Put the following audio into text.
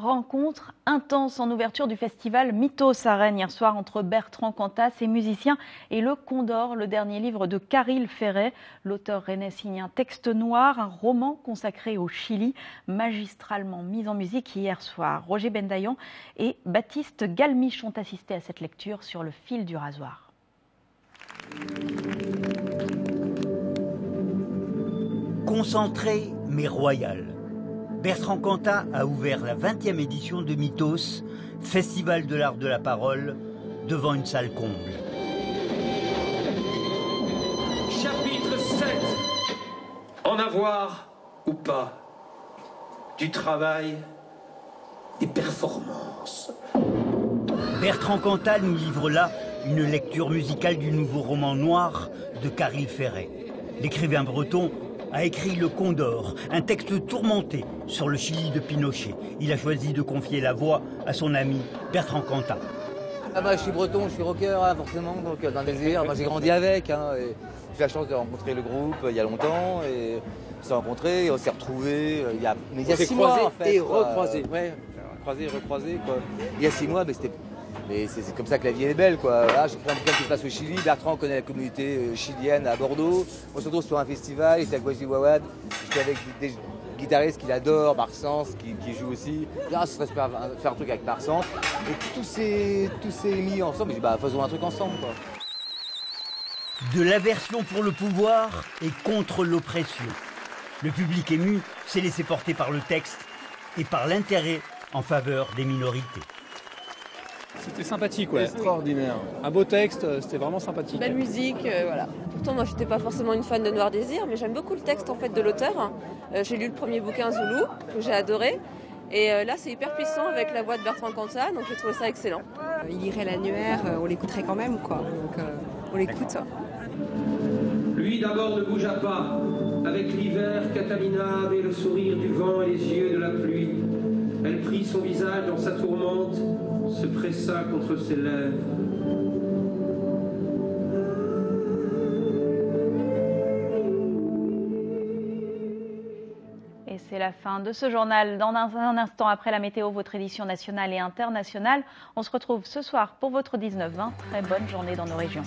Rencontre intense en ouverture du festival Mythos à Rennes hier soir entre Bertrand Cantat, ses musiciens, et Le Condor, le dernier livre de Caril Ferret. L'auteur rennais signe un texte noir, un roman consacré au Chili, magistralement mis en musique hier soir. Roger Bendayan et Baptiste Galmiche ont assisté à cette lecture sur le fil du rasoir. Concentré mais royal. Bertrand Cantat a ouvert la 20e édition de Mythos, festival de l'art de la parole, devant une salle comble. Chapitre 7. En avoir ou pas. Du travail, des performances. Bertrand Cantat nous livre là une lecture musicale du nouveau roman noir de Caril Ferret. L'écrivain breton a écrit Le Condor, un texte tourmenté sur le Chili de Pinochet. Il a choisi de confier la voix à son ami Bertrand Cantat. Je suis breton, je suis rocker, forcément, donc dans le désir. J'ai grandi avec. J'ai eu la chance de rencontrer le groupe il y a longtemps. Et on s'est rencontrés, on s'est retrouvés il y a 6 mois en fait. Et recroisés. Ouais, croisés, recroisés. Il y a 6 mois, mais c'est comme ça que la vie est belle, quoi. Là, j'ai écrit un bouquin qui se passe au Chili. Bertrand connaît la communauté chilienne à Bordeaux. On se retrouve sur un festival, j'étais à Guaji Wawad. J'étais avec des guitaristes qu'il adore, Marc Sens, qui joue aussi. Ce serait super faire un truc avec Marc Sens. Et tout s'est mis ensemble. J'ai dit, faisons un truc ensemble, quoi. De l'aversion pour le pouvoir et contre l'oppression. Le public ému s'est laissé porter par le texte et par l'intérêt en faveur des minorités. C'était sympathique, ouais. Extraordinaire. Un beau texte, c'était vraiment sympathique. Belle musique, voilà. Pourtant, moi, je n'étais pas forcément une fan de Noir Désir, mais j'aime beaucoup le texte en fait de l'auteur. J'ai lu le premier bouquin Zoulou, que j'ai adoré. Et là, c'est hyper puissant avec la voix de Bertrand Cantat, donc j'ai trouvé ça excellent. Il lirait l'annuaire, on l'écouterait quand même, quoi. Donc, on l'écoute. Lui d'abord ne bougea pas. Avec l'hiver, Catalina avait le sourire du vent et les yeux de la pluie. Elle prit son visage dans sa tourmente, se pressa contre ses lèvres. Et c'est la fin de ce journal. Dans un instant après la météo, votre édition nationale et internationale. On se retrouve ce soir pour votre 19-20. Très bonne journée dans nos régions.